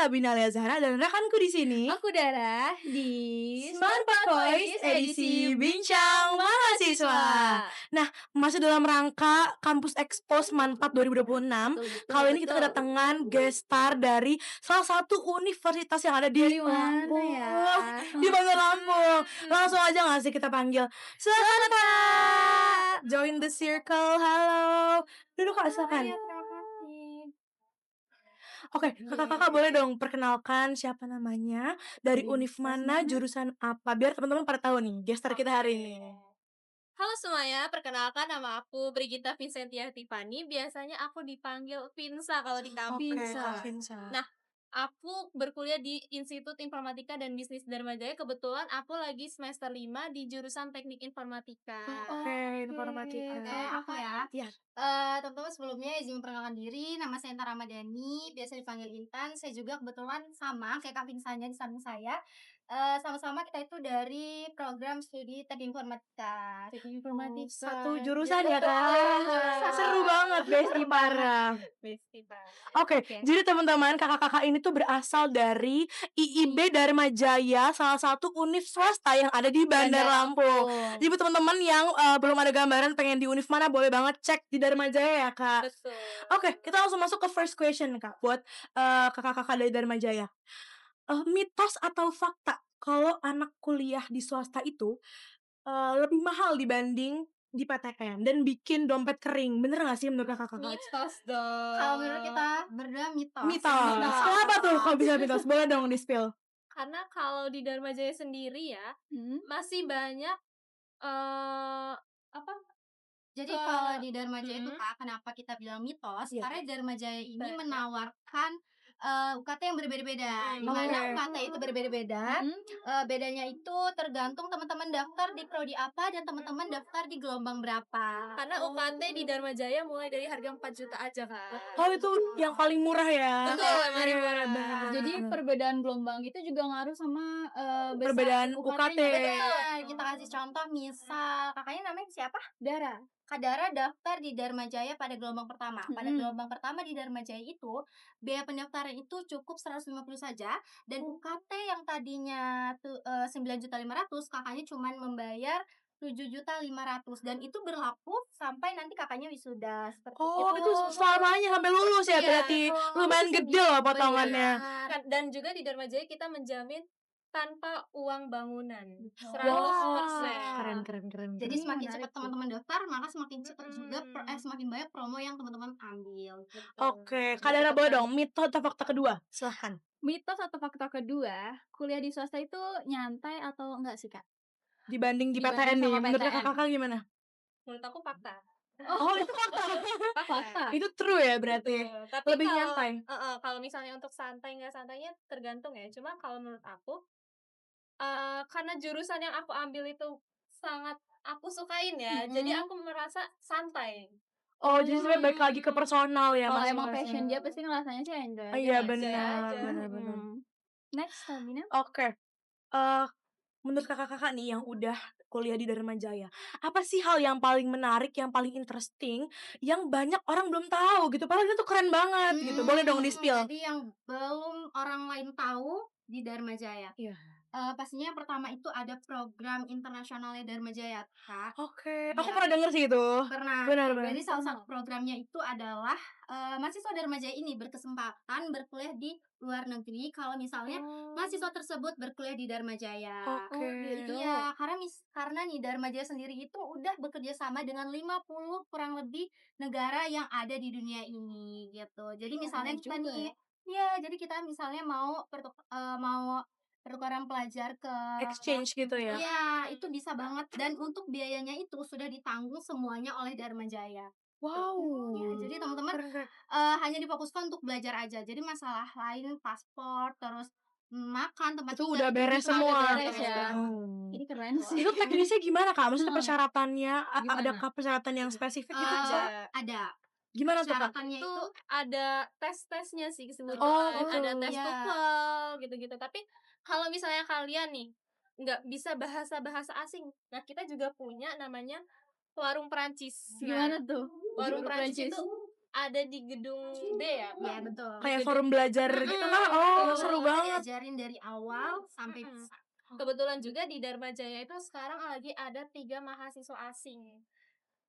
Sabina Zahra dan rekanku di sini. Aku Dara di Smart Voice edisi Bincang Mahasiswa. Nah, masih dalam rangka Kampus Expo Semanpat 2026. Kali ini kita kedatangan guest star dari salah satu universitas yang ada di Lampung. Di Bandar Lampung. Langsung aja gak sih kita panggil? Silakan Kak. Join the circle. Halo. Duduk Kak, silakan. Terima kasih. Oke, kakak-kakak boleh dong perkenalkan siapa namanya, dari univ mana, jurusan apa, biar teman-teman pada tahu nih gestar kita hari ini. Halo semuanya, perkenalkan nama aku Brigita Vincentia Tiffany. Biasanya aku dipanggil Vinsa kalau di kampus. Kak Vinsa. Nah, aku berkuliah di Institut Informatika dan Bisnis Dharma Jaya. Kebetulan aku lagi semester 5 di jurusan Teknik Informatika. Oke, informatika. Aku ya. Iya. Teman-teman sebelumnya izin memperkenalkan diri, nama saya Intan Ramadhani, biasa dipanggil Intan. Saya juga kebetulan sama kayak Kak Vinsanya di samping saya. Sama-sama kita itu dari program studi Teknik Informatika. Teknik Informatika. Satu jurusan ya Kak. Seru banget, bestie parah. Oke, jadi teman-teman kakak-kakak ini tuh berasal dari IIB Dharma Jaya, salah satu univ swasta yang ada di Bandar Lampung. Jadi buat teman-teman yang belum ada gambaran pengen di univ mana, boleh banget cek di Dharma Jaya ya Kak. Betul. Oke, kita langsung masuk ke first question Kak, buat kakak-kakak dari Dharma Jaya. Mitos atau fakta kalau anak kuliah di swasta itu lebih mahal dibanding di PTN dan bikin dompet kering, bener gak sih menurut kakak-kakak? Mitos dong. Kalau menurut kita berdua mitos. Mitos. Kenapa tuh kalau bisa mitos? Boleh dong di spill. Karena kalau di Dharma Jaya sendiri ya, masih banyak apa? Jadi kalau di Dharma Jaya itu Kak, kenapa kita bilang mitos? Iya. Karena Dharma Jaya ini menawarkan UKT yang berbeda-beda. Di mana UKT itu berbeda-beda. Bedanya itu tergantung teman-teman daftar di prodi apa dan teman-teman daftar di gelombang berapa. Karena UKT di Dharma Jaya mulai dari harga 4 juta aja Kak. Oh itu yang paling murah ya? Betul, paling murah. Jadi perbedaan gelombang itu juga ngaruh sama Perbedaan UKT. Betul. Kita kasih contoh misal kakaknya namanya siapa? Dara. Kak Dara daftar di Dharma Jaya pada gelombang pertama. Pada gelombang pertama di Dharma Jaya itu biaya pendaftaran itu cukup 150 saja dan UKT yang tadinya 9.500.000 kakaknya cuma membayar 7.500.000 dan itu berlaku sampai nanti kakaknya wisuda seperti itu selamanya sampai lulus ya, Iya, berarti lumayan gede loh potongannya. Dan juga di Dharma Jaya kita menjamin tanpa uang bangunan 100%. Keren. Jadi semakin cepat teman-teman daftar, maka semakin cepat juga semakin banyak promo yang teman-teman ambil. Oke, Kak Dara boleh dong mitos atau fakta kedua? Silahkan. Mitos atau fakta kedua, kuliah di swasta itu nyantai atau enggak sih Kak? Dibanding di PTN Dibanding nih, sama menurut PTN. kakak gimana? Menurut aku fakta. Oh itu fakta. Fakta. Itu true ya berarti. Tapi Lebih kalau, nyantai. Kalau misalnya untuk santai nggak santainya tergantung ya. Cuma kalau menurut aku, karena jurusan yang aku ambil itu sangat aku sukain ya, jadi aku merasa santai. Oh jadi sebenarnya balik lagi ke personal ya. Kalau emang masing-masing. passion dia pasti ngerasanya sih enjoy aja. Iya aja. benar. Next, Sabina. Oke. Menurut kakak-kakak nih yang udah kuliah di Dharma Jaya, apa sih hal yang paling menarik, yang paling interesting, yang banyak orang belum tahu gitu, padahal itu tuh keren banget gitu. Boleh dong di-spill. Jadi yang belum orang lain tahu di Dharma Jaya. Iya. Pastinya yang pertama itu ada program internasionalnya Dharma Jaya, Kak. Oke, aku pernah denger sih itu. Pernah. Benar. Jadi salah satu programnya itu adalah mahasiswa Dharma Jaya ini berkesempatan berkuliah di luar negeri kalau misalnya mahasiswa tersebut berkuliah di Dharma Jaya. Oke. Iya, karena nih Dharma Jaya sendiri itu udah bekerja sama dengan 50 kurang lebih negara yang ada di dunia ini gitu. Jadi misalnya kita juga nih jadi kita misalnya mau pertukaran pelajar ke Exchange gitu ya. Iya, itu bisa banget dan untuk biayanya itu sudah ditanggung semuanya oleh Dharma Jaya. Wow. Ya, jadi teman-teman Keren. hanya difokuskan untuk belajar aja. Jadi masalah lain paspor terus makan tempat Itu tinggal, udah beres semua semua. udah beres ya. Ini keren sih. Itu teknisnya gimana Kak? Maksudnya persyaratannya Gimana? adakah persyaratan yang spesifik gitu? Ada. Gimana tuh Kak? Syaratannya Itu itu ada tes-tesnya sih sebetulnya. betul. Ada tes Iya. TOEFL gitu-gitu. Tapi kalau misalnya kalian nih nggak bisa bahasa asing, nah kita juga punya namanya warung Perancis. Gimana tuh? Warung Perancis itu ada di gedung B ya, Mbak? Ya betul. Kayak forum belajar gitu kan? Oh, seru Kita banget. diajarin dari awal sampai Mm-mm. bisa. Kebetulan juga di Dharma Jaya itu sekarang lagi ada 3 mahasiswa asing.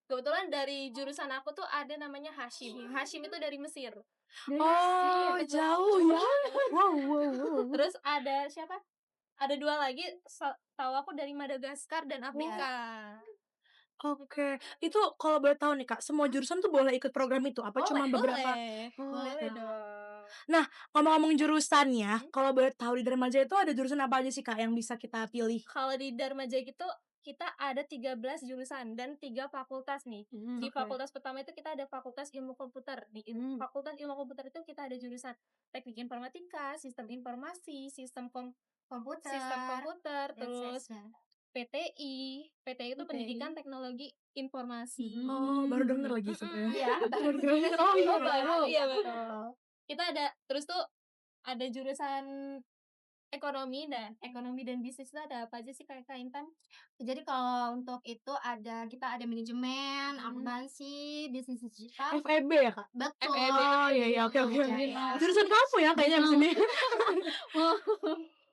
Kebetulan dari jurusan aku tuh ada namanya Hashim. Hashim itu dari Mesir. Oh, jauh ya. Wow. Terus ada siapa? Ada 2 lagi, tahu aku dari Madagaskar dan Afrika. Oke, itu kalau boleh tahu nih Kak, semua jurusan tuh boleh ikut program itu? Apa cuma beberapa? Boleh. Oh, Boleh oke. dong. Nah, ngomong-ngomong jurusannya, kalau boleh tahu di Dharma Jaya itu ada jurusan apa aja sih Kak yang bisa kita pilih? Kalau di Dharma Jaya itu kita ada 13 jurusan dan 3 fakultas nih. Di Oke. fakultas pertama itu kita ada Fakultas Ilmu Komputer. Di Fakultas Ilmu Komputer itu kita ada jurusan Teknik Informatika, Sistem Informasi, Sistem Komputer, Komputer, dan terus sesnya. PTI. PTI itu Pendidikan Teknologi Informasi. Oh, baru denger lagi sebenarnya. Iya. Baru denger. Oh, iya. Iya, betul. Kita ada terus tuh ada jurusan ekonomi dan bisnis itu ada apa aja sih Kak Intan? Jadi kalau untuk itu kita ada manajemen, akuntansi, bisnis digital. FEB ya Kak? Betul. FEB. Oh, iya, oke. Jaya. Jurusan kamu ya kayaknya di sini.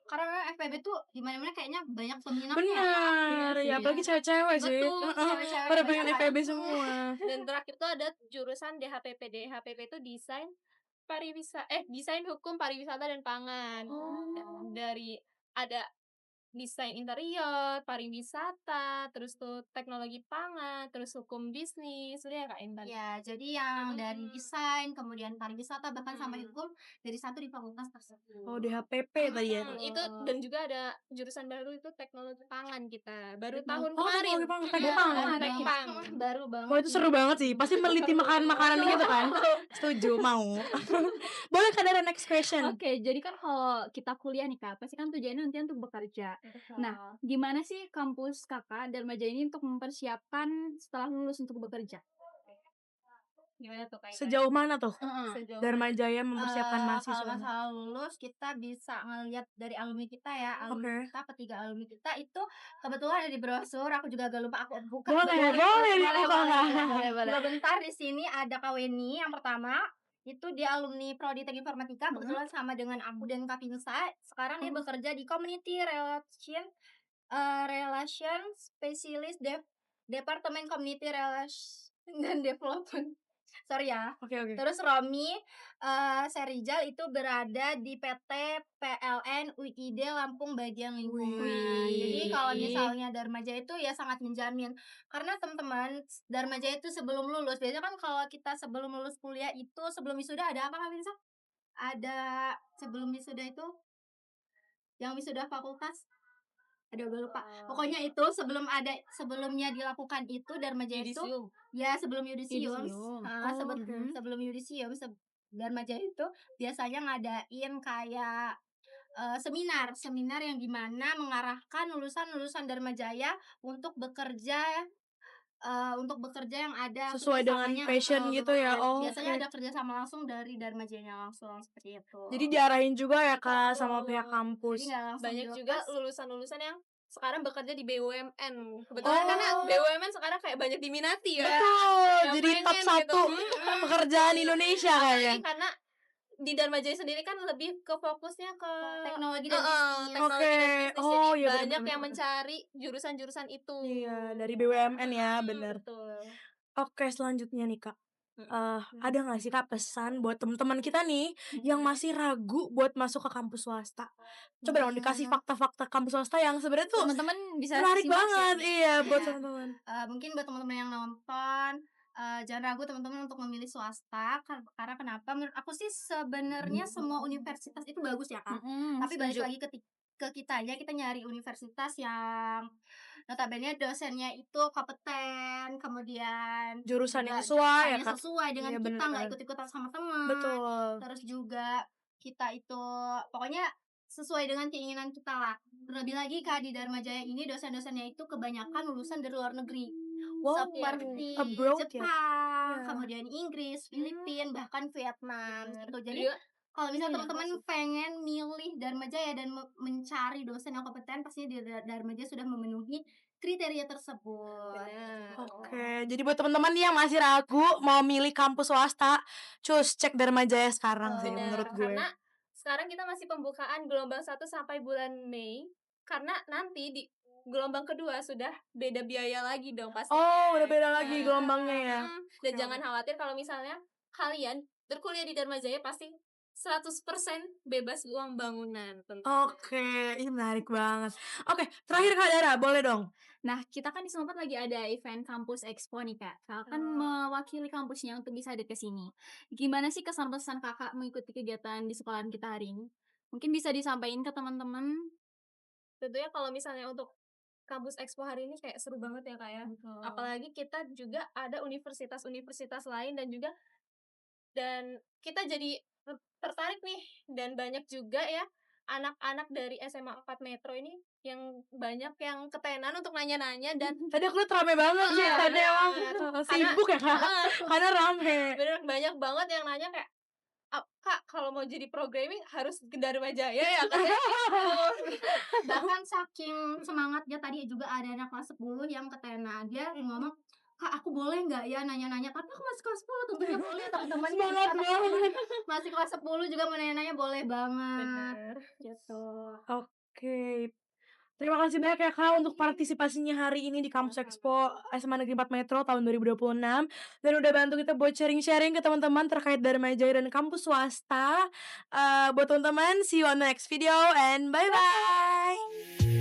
Karena memang FPB tuh di mana-mana kayaknya banyak peminatnya. Benar, ya apalagi cewek-cewek sih. Betul, cewek-cewek Pada banyak pengen kan. FEB semua. Dan terakhir tuh ada jurusan DHPP. DHPP itu desain hukum pariwisata dan pangan. Dari ada desain interior, pariwisata, terus tuh teknologi pangan, terus hukum bisnis, udah ya Kak Intan. Ya, jadi yang dari desain, kemudian pariwisata, bahkan sampai hukum dari satu di fakultas tersebut. Oh, DHPP tadi ya. Itu dan juga ada jurusan baru itu teknologi pangan kita. Baru tahun Oh, kemarin. teknologi pangan. Tekpang. Baru banget. Wah, itu seru banget sih. Pasti meneliti makanan-makanan gitu kan. Setuju, mau. Boleh Kak Dara, next question. Oke, jadi kan kalau kita kuliah nih Kak, pasti kan tujuannya nanti untuk bekerja. Nah, gimana sih kampus Kakak Dharma Jaya ini untuk mempersiapkan setelah lulus untuk bekerja? Gimana tuh Kak Intan? Sejauh mana tuh Sejauh Dharma Jaya mempersiapkan Kalau mahasiswa? masalah lulus kita bisa ngeliat dari alumni kita ya, alumni kita, ketiga alumni kita itu kebetulan ada di brosur. Aku juga agak lupa aku buka. Boleh dibuka Kak. Boleh bentar, di sini ada Kak Weni yang pertama. Itu dia alumni Prodi Teknik Informatika, kebetulan sama dengan aku dan Kak Pinsa. Sekarang dia bekerja di Community Relation Specialist Departemen Community Relation dan Development. Sorry ya. Oke. Terus Romi Serijal itu berada di PT PLN UID Lampung bagian lingkungan. Jadi kalau misalnya Dharma Jaya itu ya sangat menjamin. Karena teman-teman Dharma Jaya itu sebelum lulus, biasanya kan kalau kita sebelum lulus kuliah itu sebelum wisuda ada apa Kak Vinsa? Ada sebelum wisuda itu yang wisuda fakultas. Aduh, gue lupa. Pokoknya itu sebelumnya dilakukan itu Dharma Jaya itu ya sebelum yudisium. Sebelum yudisium Dharma Jaya itu biasanya ngadain kayak seminar yang dimana mengarahkan lulusan Dharma Jaya untuk bekerja yang ada Sesuai dengan kerjasamanya, passion gitu ya. Oh, biasanya oke. ada kerjasama langsung dari Dharma Jaya langsung seperti itu. Jadi diarahin juga ya Kak sama pihak Jadi kampus. nggak langsung banyak dilepas. juga lulusan-lulusan yang sekarang bekerja di BUMN. Kebetulan karena BUMN sekarang kayak banyak diminati ya. Betul, Yang jadi top pengen 1 gitu. pekerjaan Indonesia kayaknya. Karena di Dharma Jaya sendiri kan lebih ke fokusnya ke Teknologi dan bisnis. teknologi dan bisnis. Oh, Jadi iya, banyak bener-bener. yang mencari jurusan-jurusan itu. Iya, dari BUMN ya, bener. Betul. Oke, selanjutnya nih Kak. Ada nggak sih Kak pesan buat teman-teman kita nih yang masih ragu buat masuk ke kampus swasta? Coba dong dikasih fakta-fakta kampus swasta yang sebenarnya tuh Teman-teman bisa menarik simak banget. ya. Iya, buat teman-teman. Mungkin buat teman-teman yang nonton jangan ragu teman-teman untuk memilih swasta karena kenapa? Menurut aku sih sebenarnya semua universitas itu bagus ya Kak. Tapi balik lagi ke kita aja, kita nyari universitas yang notabene dosennya itu kompeten, kemudian Jurusan yang juga sesuai ya jurusannya Kak. sesuai dengan Iya, kita, nggak bener-bener. ikut-ikutan sama teman. Betul. Terus juga kita itu pokoknya sesuai dengan keinginan kita lah. Terlebih lagi Kak, di Dharma Jaya ini dosen-dosennya itu kebanyakan lulusan dari luar negeri. Wow, Seperti abroad ya? Jepang, Iya. kemudian Inggris, Filipina, bahkan Vietnam gitu. Jadi Kalau misalnya Iya. teman-teman pengen milih Dharma Jaya dan mencari dosen yang kompeten, pastinya di Dharma Jaya sudah memenuhi kriteria tersebut. Benar. Oke, jadi buat teman-teman nih yang masih ragu mau milih kampus swasta, cek Dharma Jaya sekarang sih Betul. menurut Benar, gue. karena sekarang kita masih pembukaan gelombang 1 sampai bulan Mei, karena nanti di gelombang kedua sudah beda biaya lagi dong pastinya. Oh, udah beda lagi Nah, gelombangnya ya. dan Oke, jangan khawatir kalau misalnya kalian berkuliah di Dharma Jaya pasti 100% bebas uang bangunan tentunya. Oke, ini menarik banget. Oke, terakhir Kak Dara, boleh dong? Nah, kita kan di Sumber ada event Kampus Expo nih, Kak. Kakak kan Oh. mewakili kampusnya untuk bisa hadir ke sini. Gimana sih kesan pesan Kakak mengikuti kegiatan di sekolahan kita hari ini? Mungkin bisa disampaikan ke teman-teman? Tentunya kalau misalnya untuk Kampus Expo hari ini kayak seru banget ya Kak ya. Apalagi kita juga ada universitas-universitas lain dan kita jadi tertarik nih dan banyak juga ya anak-anak dari SMA 4 Metro ini yang banyak yang ketenan untuk nanya-nanya dan Tadi aku liat rame banget sih, Iya, tadi emang bener. sibuk ya Kak, Heeh. karena rame. bener banyak banget yang nanya kayak Kak kalau mau jadi programming harus ke Dharma Jaya ya katanya gitu. Bahkan saking semangatnya tadi juga ada anak kelas 10 yang ketena, dia ngomong, "Kak, aku boleh nggak ya nanya-nanya?" Tapi aku masih kelas 10, tentunya boleh teman-teman. Semangat banget. Masih kelas 10 juga mau nanya-nanya boleh banget. Bener. Gitu. Oke. Terima kasih banyak ya Kak untuk partisipasinya hari ini di Kampus Expo SMA Negeri 4 Metro tahun 2026 dan udah bantu kita buat sharing-sharing ke teman-teman terkait Dharma Jaya dan kampus swasta. Buat teman-teman, see you on the next video and bye-bye.